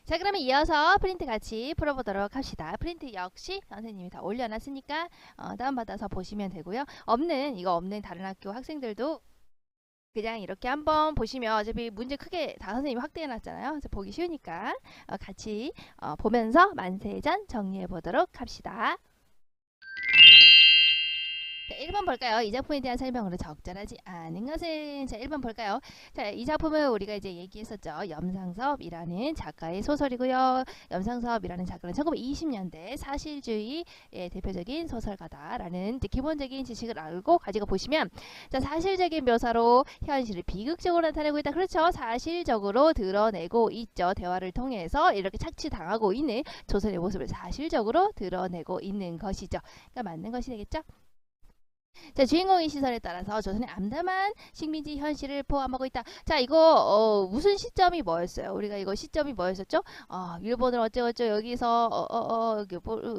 자, 그러면 이어서 프린트 같이 풀어보도록 합시다. 프린트 역시 선생님이 다 올려놨으니까 다운받아서 보시면 되고요. 이거 없는 다른 학교 학생들도 그냥 이렇게 한번 보시면 어차피 문제 크게 다 선생님이 확대해놨잖아요. 그래서 보기 쉬우니까 같이 보면서 만세전 정리해보도록 합시다. 자, 1번 볼까요? 이 작품에 대한 설명으로 적절하지 않은 것은 자, 1번 볼까요? 자, 이 작품은 우리가 이제 얘기했었죠. 염상섭이라는 작가의 소설이고요. 염상섭이라는 작가는 1920년대 사실주의의 대표적인 소설가다라는 이제 기본적인 지식을 알고 가지고 보시면 자, 사실적인 묘사로 현실을 비극적으로 나타내고 있다. 그렇죠. 사실적으로 드러내고 있죠. 대화를 통해서 이렇게 착취당하고 있는 조선의 모습을 사실적으로 드러내고 있는 것이죠. 그러니까 맞는 것이 되겠죠. 자, 주인공의 시선에 따라서 조선의 암담한 식민지 현실을 포함하고 있다. 자, 이거 무슨 시점이 뭐였어요? 우리가 이거 시점이 뭐였었죠? 일본을 어쩌고저쩌고 여기서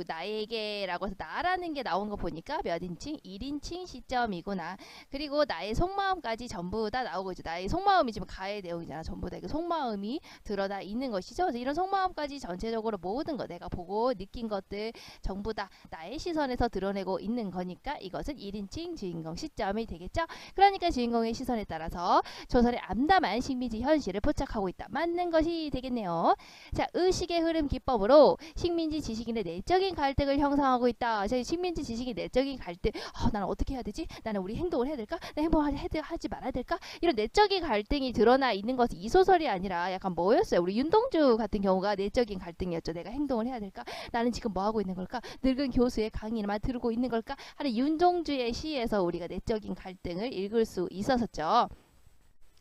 나에게라고 해서 나라는 게 나온 거 보니까 몇 인칭? 1인칭 시점이구나. 그리고 나의 속마음까지 전부 다 나오고 있죠. 나의 속마음이 지금 가의 내용이잖아. 전부 다 그 속마음이 드러나 있는 것이죠. 그래서 이런 속마음까지 전체적으로 모든 거 내가 보고 느낀 것들 전부 다 나의 시선에서 드러내고 있는 거니까 이것은 1인칭 주인공 시점이 되겠죠. 그러니까 주인공의 시선에 따라서 조선의 암담한 식민지 현실을 포착하고 있다. 맞는 것이 되겠네요. 자, 의식의 흐름 기법으로 식민지 지식인의 내적인 갈등을 형성하고 있다. 자, 식민지 지식의 내적인 갈등. 나는 어떻게 해야 되지? 나는 우리 행동을 해야 될까? 나 행동을 하지 말아야 될까? 이런 내적인 갈등이 드러나 있는 것이 이 소설이 아니라 약간 뭐였어요? 우리 윤동주 같은 경우가 내적인 갈등이었죠. 내가 행동을 해야 될까? 나는 지금 뭐 하고 있는 걸까? 늙은 교수의 강의만 들고 있는 걸까? 하는 윤동주의 시에서 우리가 내적인 갈등을 읽을 수 있었었죠.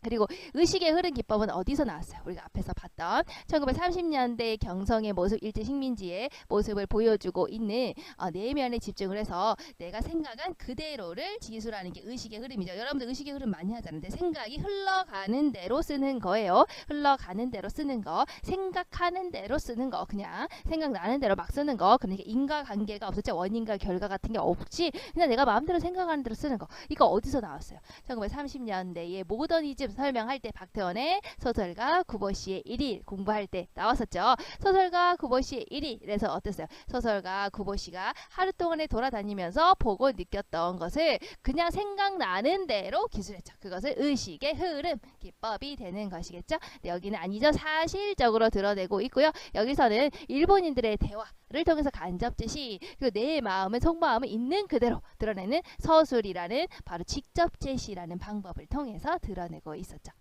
그리고 의식의 흐름 기법은 어디서 나왔어요? 우리가 앞에서 봤던 1930년대 경성의 모습, 일제 식민지의 모습을 보여주고 있는 내면에 집중을 해서 내가 생각한 그대로를 지술하는 게 의식의 흐름이죠. 여러분들 의식의 흐름 많이 하잖아요. 생각이 흘러가는 대로 쓰는 거예요. 흘러가는 대로 쓰는 거, 생각하는 대로 쓰는 거, 그냥 생각나는 대로 막 쓰는 거. 그러니까 인과관계가 없었죠. 원인과 결과 같은 게 없이 그냥 내가 마음대로 생각하는 대로 쓰는 거. 이거 어디서 나왔어요? 1930년대의 모더니즘 설명할 때 박태원의 소설가 구보씨의 1일 공부할 때 나왔었죠. 소설가 구보씨의 1일. 그래서 어땠어요? 소설가 구보씨가 하루 동안에 돌아다니면서 보고 느꼈던 것을 그냥 생각나는 대로 기술했죠. 그것을 의식의 흐름 기법이 되는 것이겠죠. 근데 여기는 아니죠. 사실적으로 드러내고 있고요. 여기서는 일본인들의 대화를 통해서 간접 제시, 그리고 내 마음은 속마음을 있는 그대로 드러내는 서술이라는 바로 직접 제시라는 방법을 통해서 드러내고 있었죠.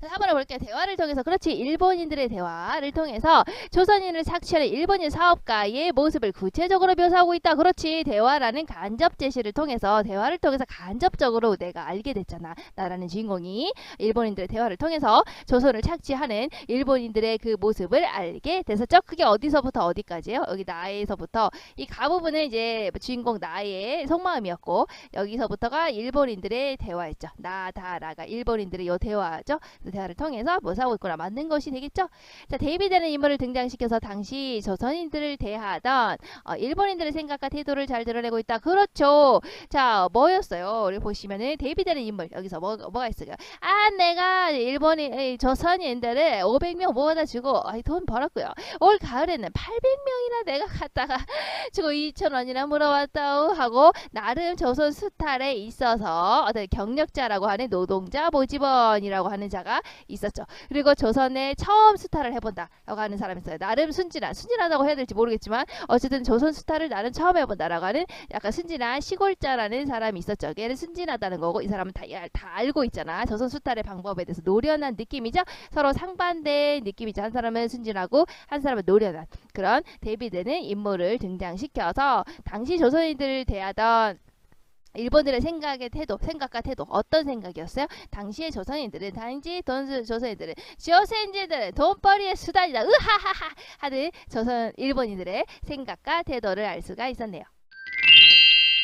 4번을 볼게요. 대화를 통해서, 그렇지, 일본인들의 대화를 통해서 조선인을 착취하는 일본인 사업가의 모습을 구체적으로 묘사하고 있다. 그렇지, 대화라는 간접 제시를 통해서, 대화를 통해서 간접적으로 내가 알게 됐잖아. 나라는 주인공이 일본인들의 대화를 통해서 조선을 착취하는 일본인들의 그 모습을 알게 됐었죠. 그게 어디서부터 어디까지예요? 여기 나에서부터, 이 가부분은 이제 주인공 나의 속마음이었고, 여기서부터가 일본인들의 대화였죠. 나다라가 일본인들의 요 대화죠. 대화를 통해서 묘사하고 있구나. 맞는 것이 되겠죠. 자, 데이비드라는 인물을 등장시켜서 당시 조선인들을 대하던 일본인들의 생각과 태도를 잘 드러내고 있다. 그렇죠. 자, 뭐였어요? 우리 보시면은 데이비드라는 인물, 여기서 뭐가 있어요? 내가 조선인들을 500명 모아다 주고 돈 벌었고요. 올 가을에는 800명이나 내가 갖다가 주고 2,000원이나 물어왔다고 하고, 나름 조선 수탈에 있어서 어떤 경력자라고 하는 노동자 모집원이라고 하는 자가 있었죠. 그리고 조선에 처음 수탈을 해본다라고 하는 사람이 있어요. 나름 순진하다고 해야 될지 모르겠지만 어쨌든 조선 수탈을 나름 처음 해본다라고 하는 약간 순진한 시골자라는 사람이 있었죠. 걔는 순진하다는 거고, 이 사람은 다 알고 있잖아. 조선 수탈의 방법에 대해서 노련한 느낌이죠. 서로 상반된 느낌이죠. 한 사람은 순진하고 한 사람은 노련한 그런 데이비드는 인물을 등장시켜서 당시 조선인들을 대하던 일본들의 생각과 태도 어떤 생각이었어요? 당시의 조선인들은 조선인들은 돈벌이의 수단이다. 으하하하 하는 일본인들의 생각과 태도를 알 수가 있었네요.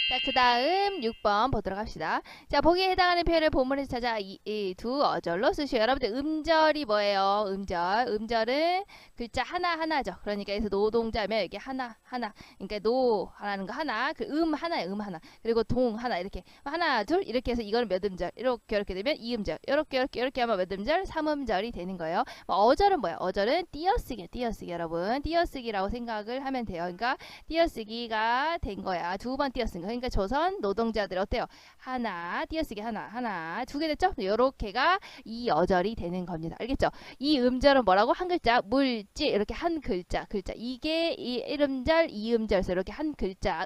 자, 그 다음 6번 보도록 합시다. 자, 보기에 해당하는 표현을 본문에서 찾아 이 두 어절로 쓰시오. 여러분들 음절이 뭐예요? 음절은 글자 하나하나죠. 그러니까 여기서 노동자면 이게 하나. 그러니까 노 하나는 거 하나. 그 하나에 하나. 그리고 동 하나 이렇게 하나 둘 이렇게 해서 이거는 몇 음절. 이렇게 되면 2음절. 이렇게 하면 몇 음절? 3음절이 되는 거예요. 어절은 뭐야? 어절은 띄어쓰기 여러분. 띄어쓰기라고 생각을 하면 돼요. 그러니까 띄어쓰기가 된 거야. 두 번 띄어쓴 거. 그러니까 조선 노동자들 어때요? 하나 띄어쓰기 하나 두 개 됐죠? 요렇게가 이 어절이 되는 겁니다. 알겠죠? 이 음절은 뭐라고? 한 글자 물지 이렇게 한 글자 이게 이 1음절 2음절에서 이렇게 한 글자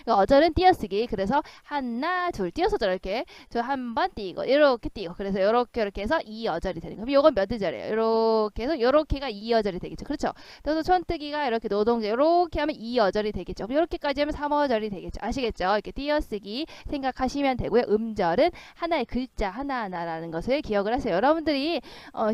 어절은 띄어쓰기. 그래서 하나 둘 띄어서죠. 이렇게 저 한 번 띄고 이렇게 띄고 그래서 이렇게 해서 이 어절이 되는 거예요. 요건 몇 음절이에요? 이렇게 해서 요렇게가 이 어절이 되겠죠. 그렇죠? 그래서 촌뜨기가 이렇게 노동자 이렇게 하면 이 어절이 되겠죠. 이렇게까지 하면 3어절이 되겠죠. 아시겠죠? 이렇게 띄어쓰기 생각하시면 되고요. 음절은 하나의 글자 하나하나라는 것을 기억을 하세요. 여러분들이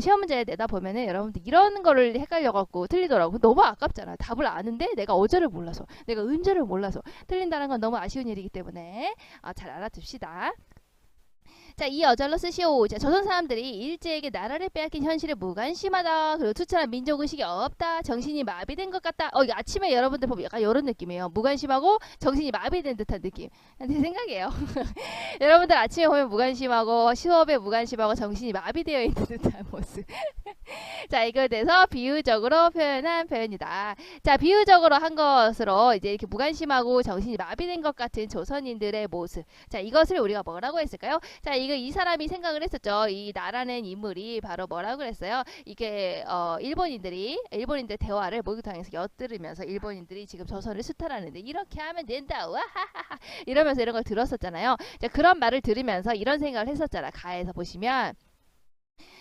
시험 문제 내다 보면은 여러분들 이런 거를 헷갈려갖고 틀리더라고. 너무 아깝잖아. 답을 아는데 내가 어절을 몰라서 내가 음절을 몰라서 틀린다는 건 너무 아쉬운 일이기 때문에 잘 알아둡시다. 자, 이 어절로 쓰시오. 자, 조선 사람들이 일제에게 나라를 빼앗긴 현실에 무관심하다. 그리고 투철한 민족의식이 없다. 정신이 마비된 것 같다. 이거 아침에 여러분들 보면 약간 이런 느낌이에요. 무관심하고 정신이 마비된 듯한 느낌. 제 생각이에요. 여러분들 아침에 보면 무관심하고 수업에 무관심하고 정신이 마비되어 있는 듯한 모습. 자, 이걸 대해서 비유적으로 표현한 표현이다. 자, 비유적으로 한 것으로 이제 이렇게 무관심하고 정신이 마비된 것 같은 조선인들의 모습. 자, 이것을 우리가 뭐라고 했을까요? 자, 이 사람이 생각을 했었죠. 이 나라는 인물이 바로 뭐라고 그랬어요? 이게 일본인들 대화를 목욕탕에서 엿들으면서 일본인들이 지금 조선을 수탈하는데 이렇게 하면 된다. 와하하하 이러면서 이런 걸 들었었잖아요. 자, 그런 말을 들으면서 이런 생각을 했었잖아. 가에서 보시면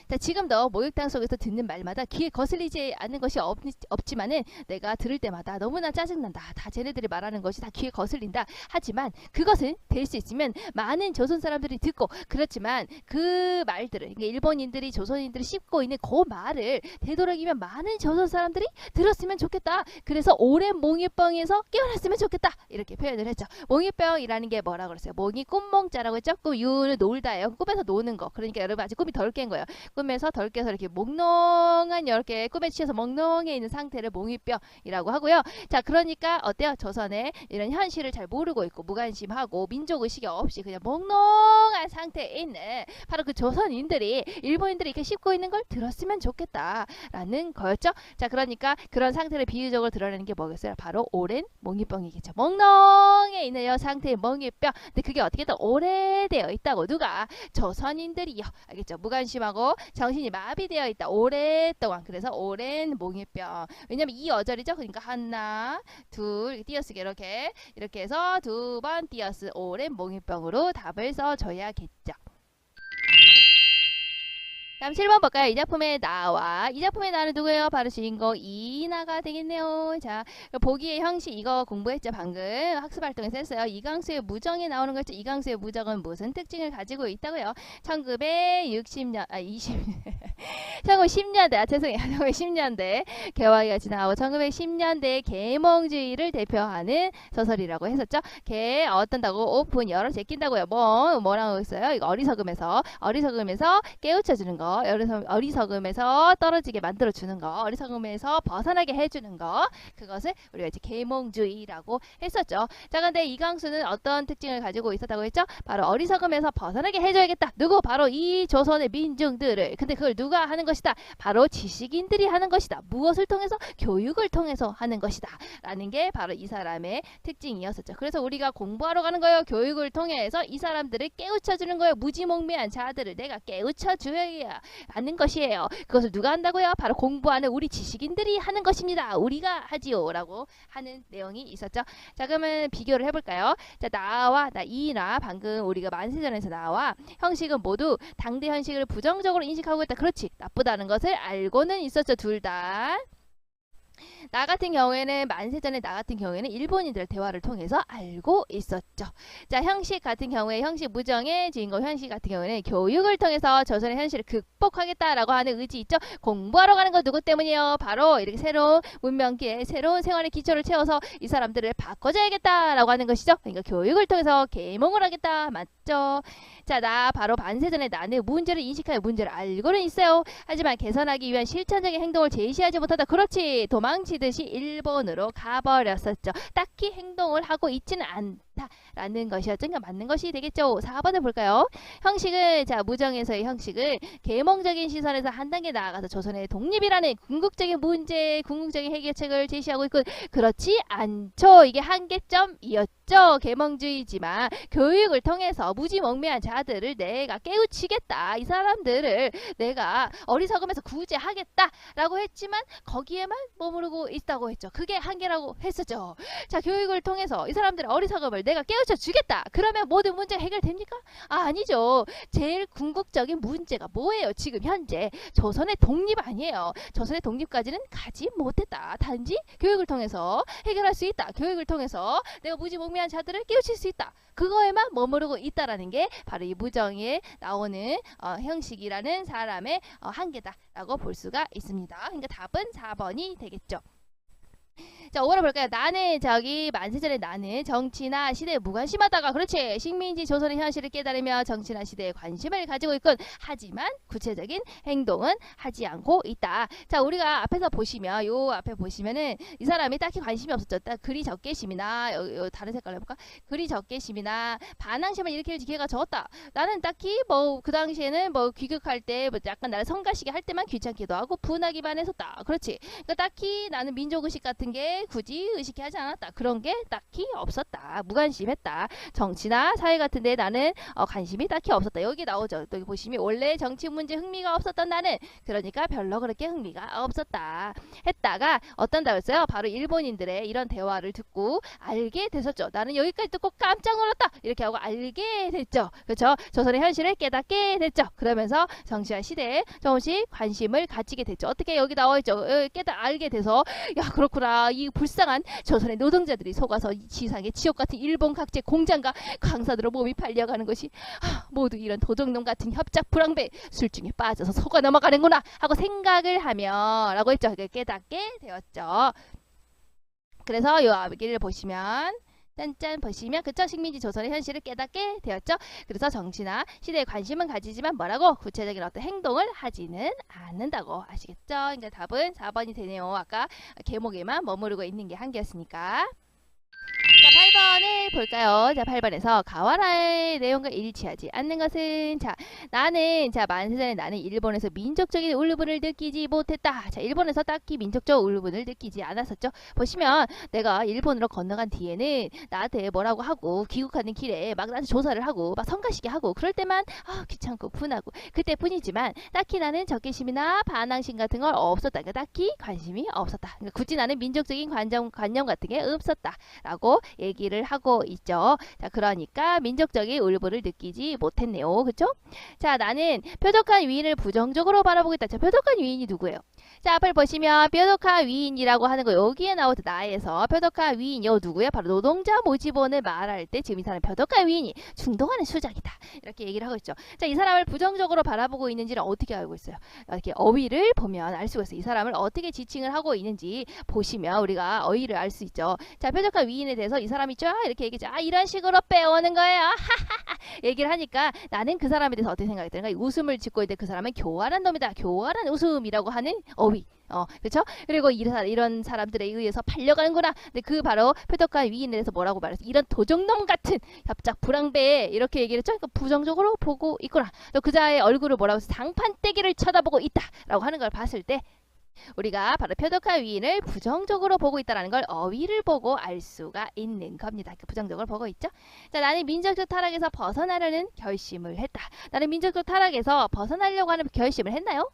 자, 지금도 목욕탕 속에서 듣는 말마다 귀에 거슬리지 않는 것이 없지만은 내가 들을 때마다 너무나 짜증난다. 다 쟤네들이 말하는 것이 다 귀에 거슬린다. 하지만 그것은 될 수 있으면 많은 조선 사람들이 듣고 그렇지만 그 말들을 그러니까 일본인들이 조선인들이 씹고 있는 그 말을 되도록이면 많은 조선 사람들이 들었으면 좋겠다. 그래서 오랜 몽유병에서 깨어났으면 좋겠다. 이렇게 표현을 했죠. 몽유병이라는 게 뭐라고 그랬어요? 몽이 꿈몽자라고 했죠. 꿈 유는 놀다예요. 꿈에서 노는 거. 그러니까 여러분 아직 꿈이 덜 깬 거예요. 꿈에서 덜 깨서 이렇게 몽롱한 이렇게 꿈에 취해서 몽롱해 있는 상태를 몽유병이라고 하고요. 자, 그러니까 어때요? 조선의 이런 현실을 잘 모르고 있고 무관심하고 민족의식이 없이 그냥 몽롱한 상태에 있는 바로 그 조선인들이 일본인들이 이렇게 씹고 있는 걸 들었으면 좋겠다라는 거였죠. 자, 그러니까 그런 상태를 비유적으로 드러내는 게 뭐겠어요? 바로 오랜 몽유병이겠죠. 몽롱해 있는 이 상태의 몽유병. 근데 그게 어떻게든 오래되어 있다고 누가? 조선인들이요. 알겠죠? 무관심하고 정신이 마비되어 있다. 오랫동안. 그래서 오랜 몽유병. 왜냐면 이 어절이죠. 그러니까 하나, 둘, 띄어쓰기 이렇게 해서 두 번 띄어쓰 오랜 몽유병으로 답을 써줘야겠죠. 다음 7번 볼까요? 이 작품에 나와. 이 작품에 나는 누구예요? 바로 주인공 이나가 되겠네요. 자, 보기의 형식 이거 공부했죠. 방금 학습활동에서 했어요. 이강수의 무정에 나오는 거죠. 이강수의 무정은 무슨 특징을 가지고 있다고요? 1960년 1910년대 죄송해요. 1910년대 개화기가 지나가고 1910년대 계몽주의를 대표하는 소설이라고 했었죠. 개 어떤다고 오픈 열어 제낀다고요. 뭐라고 했어요? 이거 어리석음에서 깨우쳐주는 거. 어리석음에서 떨어지게 만들어주는 거, 어리석음에서 벗어나게 해주는 거, 그것을 우리가 이제 계몽주의라고 했었죠. 자, 근데 이강수는 어떤 특징을 가지고 있었다고 했죠? 바로 어리석음에서 벗어나게 해줘야겠다. 누구? 바로 이 조선의 민중들을. 근데 그걸 누가 하는 것이다? 바로 지식인들이 하는 것이다. 무엇을 통해서? 교육을 통해서 하는 것이다. 라는 게 바로 이 사람의 특징이었었죠. 그래서 우리가 공부하러 가는 거예요. 교육을 통해서 이 사람들을 깨우쳐주는 거예요. 무지몽매한 자들을 내가 깨우쳐줘야 하는 것이에요. 그것을 누가 한다고요? 바로 공부하는 우리 지식인들이 하는 것입니다. 우리가 하지요. 라고 하는 내용이 있었죠. 자, 그러면 비교를 해볼까요? 자, 이나 방금 우리가 만세전에서 나와 형식은 모두 당대 현식을 부정적으로 인식하고 있다. 그렇지. 나쁘다는 것을 알고는 있었죠. 둘 다. 나 같은 경우에는 만세전에 나 같은 경우에는 일본인들 대화를 통해서 알고 있었죠. 자, 형식 같은 경우에 형식 무정의 주인공 형식 같은 경우에는 교육을 통해서 조선의 현실을 극복하겠다라고 하는 의지 있죠. 공부하러 가는 거 누구 때문이에요? 바로 이렇게 새로운 문명기에 새로운 생활의 기초를 채워서 이 사람들을 바꿔줘야겠다라고 하는 것이죠. 그러니까 교육을 통해서 계몽을 하겠다. 맞죠? 자, 나 바로 반세전에 나는 문제를 인식하여 문제를 알고는 있어요. 하지만 개선하기 위한 실천적인 행동을 제시하지 못하다. 그렇지. 도망치듯이 일본으로 가버렸었죠. 딱히 행동을 하고 있지는 않다라는 것이었죠. 그러니까 맞는 것이 되겠죠. 4번을 볼까요? 형식은 자 무정에서의 형식을 계몽적인 시선에서 한 단계 나아가서 조선의 독립이라는 궁극적인 문제, 궁극적인 해결책을 제시하고 있고 그렇지 않죠. 이게 한계점이었죠. 계몽주의지만 교육을 통해서 무지몽매한 자들을 내가 깨우치겠다. 이 사람들을 내가 어리석으면서 구제하겠다라고 했지만 거기에만 머무르고 있다고 했죠. 그게 한계라고 했었죠. 자, 교육을 통해서 이 사람들의 어리석음을 내가 깨우쳐 주겠다. 그러면 모든 문제가 해결됩니까? 아니죠. 제일 궁극적인 문제가 뭐예요? 지금 현재 조선의 독립 아니에요. 조선의 독립까지는 가지 못했다. 단지 교육을 통해서 해결할 수 있다. 교육을 통해서 내가 무지몽매한 자들을 깨우칠 수 있다. 그거에만 머무르고 있다라는 게 바로 이 무정에 나오는 형식이라는 사람의 한계다라고 볼 수가 있습니다. 그러니까 답은 4번이 되겠죠. 자, 5번 볼까요? 나는 저기 만세전에 나는 정치나 시대에 무관심하다가 그렇지 식민지 조선의 현실을 깨달으며 정치나 시대에 관심을 가지고 있군. 하지만 구체적인 행동은 하지 않고 있다. 자, 우리가 앞에서 보시면 요 앞에 보시면은 이 사람이 딱히 관심이 없었죠. 딱 그리 적개심이나 요 다른 색깔로 해볼까? 그리 적개심이나 반항심을 일으킬 기회가 적었다. 나는 딱히 뭐 그 당시에는 뭐 귀국할 때 뭐 약간 나를 성가시게 할 때만 귀찮기도 하고 분하기만 했었다. 그렇지. 그러니까 딱히 나는 민족의식 같은 게 굳이 의식해 하지 않았다. 그런 게 딱히 없었다. 무관심했다. 정치나 사회 같은 데 나는 관심이 딱히 없었다. 여기 나오죠. 또 여기 보시면 원래 정치 문제 흥미가 없었던 나는 그러니까 별로 그렇게 흥미가 없었다. 했다가 어떤 다였어요? 바로 일본인들의 이런 대화를 듣고 알게 됐었죠. 나는 여기까지 듣고 깜짝 놀랐다. 이렇게 하고 알게 됐죠. 그렇죠? 조선의 현실을 깨닫게 됐죠. 그러면서 정치와 시대에 조금씩 관심을 가지게 됐죠. 어떻게 여기 나와 있죠. 알게 돼서 야 그렇구나. 이 불쌍한 조선의 노동자들이 속아서 지상의 지옥 같은 일본 각재 공장과 강사들로 몸이 팔려가는 것이 모두 이런 도적놈 같은 협작 불황배 술중에 빠져서 속아 넘어가는구나 하고 생각을 하며 라고 했죠. 깨닫게 되었죠. 그래서 요 앞길을 보시면 짠짠 보시면 그쵸 식민지 조선의 현실을 깨닫게 되었죠. 그래서 정치나 시대에 관심은 가지지만 뭐라고 구체적인 어떤 행동을 하지는 않는다고 아시겠죠? 그러니까 답은 4번이 되네요. 아까 계목에만 머무르고 있는 게 한계였으니까. 자, 8번을 볼까요? 자, 8번에서 가와라의 내용과 일치하지 않는 것은 자, 나는 자, 만세전에 나는 일본에서 민족적인 울분을 느끼지 못했다. 자, 일본에서 딱히 민족적 울분을 느끼지 않았었죠. 보시면 내가 일본으로 건너간 뒤에는 나한테 뭐라고 하고 귀국하는 길에 막 나한테 조사를 하고 막 성가시게 하고 그럴 때만 귀찮고 분하고 그때뿐이지만 딱히 나는 적개심이나 반항심 같은 걸 없었다. 그러니까 딱히 관심이 없었다. 그러니까 굳이 나는 민족적인 관념 같은 게 없었다. 라고 얘기를 하고 있죠. 자, 그러니까 민족적인 울분을 느끼지 못했네요. 그쵸? 자, 나는 표독한 위인을 부정적으로 바라보겠다. 자, 표독한 위인이 누구예요? 자, 앞을 보시면 표독한 위인이라고 하는 거 여기에 나오죠. 나에서 표독한 위인 요 누구야? 바로 노동자 모집원을 말할 때 지금 이 사람 표독한 위인이 충동하는 수작이다. 이렇게 얘기를 하고 있죠. 자, 이 사람을 부정적으로 바라보고 있는지를 어떻게 알고 있어요? 이렇게 어휘를 보면 알 수가 있어요. 이 사람을 어떻게 지칭을 하고 있는지 보시면 우리가 어휘를 알 수 있죠. 자, 표독한 위인에 대해서 이 사람이 쫙 이렇게 얘기죠. 이런 식으로 빼오는 거예요. 얘기를 하니까 나는 그 사람에 대해서 어떻게 생각이 드는가? 웃음을 짓고 있는데 그 사람은 교활한 놈이다. 교활한 웃음이라고 하는 어휘. 그렇죠? 그리고 이런 사람들에 의해서 팔려가는구나. 근데 그 바로 표독한 위인에 대해서 뭐라고 말했어? 이런 도적놈 같은 협작 불황배 이렇게 얘기를 했죠. 그러니까 부정적으로 보고 있구나. 또 그자의 얼굴을 뭐라고 해서 상판떼기를 쳐다보고 있다라고 하는 걸 봤을 때 우리가 바로 표독한 위인을 부정적으로 보고 있다는 걸 어휘를 보고 알 수가 있는 겁니다. 부정적으로 보고 있죠. 자, 나는 민족적 타락에서 벗어나려는 결심을 했다. 나는 민족적 타락에서 벗어나려고 하는 결심을 했나요?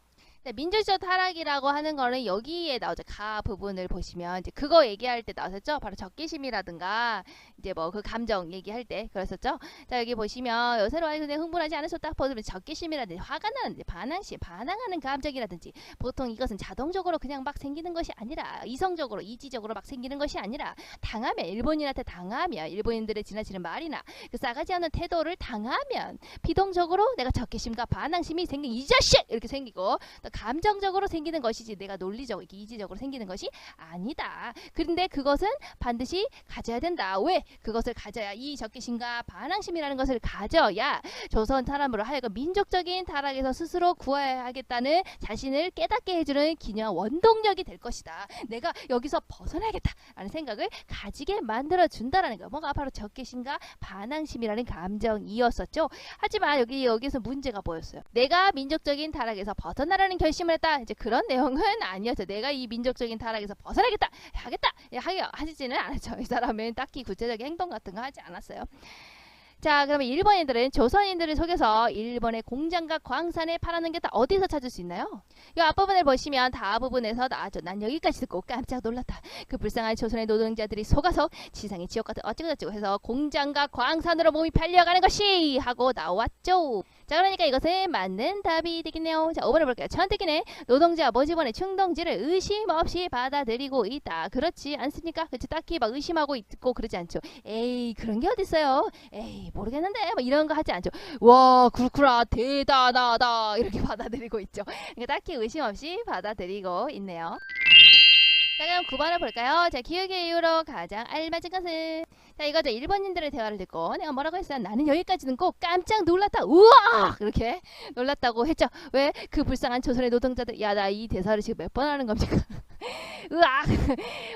민주주의 타락이라고 하는 거는 여기에 나오죠. 가 부분을 보시면 이제 그거 얘기할 때 나왔었죠. 바로 적개심이라든가 이제 뭐 그 감정 얘기할 때 그랬었죠. 자 여기 보시면 여세로 아이 근데 흥분하지 않아서 딱 보면 적개심이라든지 화가 나는데 반항심, 반항하는 감정이라든지 보통 이것은 자동적으로 그냥 막 생기는 것이 아니라 이성적으로 이지적으로 막 생기는 것이 아니라 당하면 일본인한테 당하면 일본인들의 지나치는 말이나 그 싸가지 않은 태도를 당하면 비동적으로 내가 적개심과 반항심이 생긴 이 자식 이렇게 생기고 또 감정적으로 생기는 것이지 내가 논리적 이지적으로 생기는 것이 아니다. 그런데 그것은 반드시 가져야 된다. 왜? 그것을 가져야 이 적개심과 반항심이라는 것을 가져야 조선 사람으로 하여금 민족적인 타락에서 스스로 구해야겠다는 자신을 깨닫게 해주는 기념 원동력이 될 것이다. 내가 여기서 벗어나야겠다라는 생각을 가지게 만들어준다라는 거. 뭐가 바로 적개심과 반항심이라는 감정이었었죠. 하지만 여기서 문제가 뭐였어요? 내가 민족적인 타락에서 벗어나라는 결심을 했다. 이제 그런 내용은 아니었죠. 내가 이 민족적인 타락에서 벗어나겠다. 하겠다. 하지는 않았죠. 이 사람은 딱히 구체적인 행동 같은 거 하지 않았어요. 자 그러면 일본인들은 조선인들을 속여서 일본의 공장과 광산에 팔아는 게 다 어디서 찾을 수 있나요? 이 앞부분을 보시면 다 부분에서 나왔죠. 난 여기까지 듣고 깜짝 놀랐다. 그 불쌍한 조선의 노동자들이 속아서 지상의 지옥 같은 어쩌고저쩌고 해서 공장과 광산으로 몸이 팔려가는 것이 하고 나왔죠. 자 그러니까 이것은 맞는 답이 되겠네요. 자 5번을 볼게요. 천택기는 노동자 모집원의 충동지를 의심 없이 받아들이고 있다. 그렇지 않습니까? 그렇지 딱히 막 의심하고 있고 그러지 않죠. 에이 그런 게 어딨어요. 에이 모르겠는데 뭐 이런 거 하지 않죠. 와 그렇구나 대단하다 이렇게 받아들이고 있죠. 그러니까 딱히 의심 없이 받아들이고 있네요. 자 그럼 9번을 볼까요? 자 기억의 이유로 가장 알맞은 것은 자 이거죠. 일본인들의 대화를 듣고 내가 뭐라고 했어요? 나는 여기까지 듣고 깜짝 놀랐다. 우와 그렇게 놀랐다고 했죠. 왜? 그 불쌍한 조선의 노동자들 야 나 이 대사를 지금 몇 번 하는 겁니까? 으악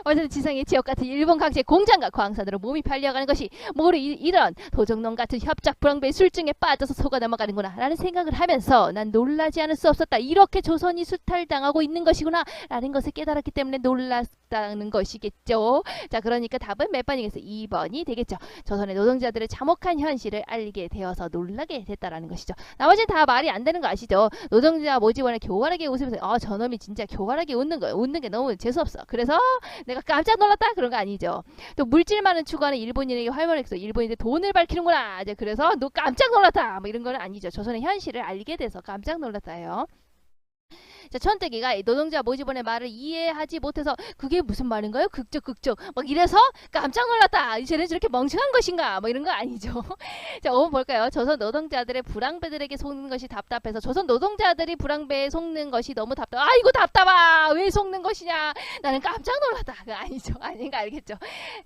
어쨌든 지상의 지역 같은 일본 각지의 공장과 광산으로 몸이 팔려가는 것이 모두 이런 도적놈 같은 협작 불황배의 술증에 빠져서 속아 넘어가는구나 라는 생각을 하면서 난 놀라지 않을 수 없었다. 이렇게 조선이 수탈당하고 있는 것이구나 라는 것을 깨달았기 때문에 놀랐다는 것이겠죠. 자 그러니까 답은 몇 번이겠어요? 2번이 되겠죠. 조선의 노동자들의 참혹한 현실을 알게 되어서 놀라게 됐다라는 것이죠. 나머지는 다 말이 안 되는 거 아시죠? 노동자 모집원을 교활하게 웃으면서 저놈이 진짜 교활하게 웃는 게 너무 재수없어. 그래서 내가 깜짝 놀랐다 그런 거 아니죠. 또 물질만을 추구하는 일본인에게 활발했어. 일본인들 돈을 밝히는구나. 이제 그래서 너 깜짝 놀랐다. 뭐 이런 거는 아니죠. 조선의 현실을 알게 돼서 깜짝 놀랐다예요. 자, 천택이가 노동자 모집원의 말을 이해하지 못해서 그게 무슨 말인가요? 극적 막 이래서 깜짝 놀랐다. 쟤는 저렇게 멍청한 것인가? 뭐 이런 거 아니죠. 자, 5번 볼까요? 조선 노동자들의 불황배들에게 속는 것이 답답해서 조선 노동자들이 불황배에 속는 것이 너무 답답. 아이고 답답아. 왜 속는 것이냐? 나는 깜짝 놀랐다. 그거 아니죠. 아닌가 알겠죠.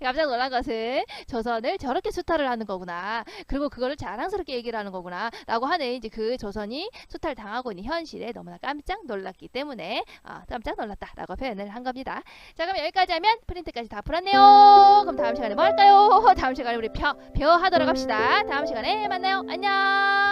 깜짝 놀란 것은 조선을 저렇게 수탈을 하는 거구나. 그리고 그거를 자랑스럽게 얘기를 하는 거구나. 라고 하는 이제 그 조선이 수탈 당하고 있는 현실에 너무나 깜짝 놀랐기 때문에 깜짝 놀랐다라고 표현을 한 겁니다. 자 그럼 여기까지 하면 프린트까지 다 풀었네요. 그럼 다음 시간에 뭐 할까요? 다음 시간에 우리 벼 하도록 합시다. 다음 시간에 만나요. 안녕.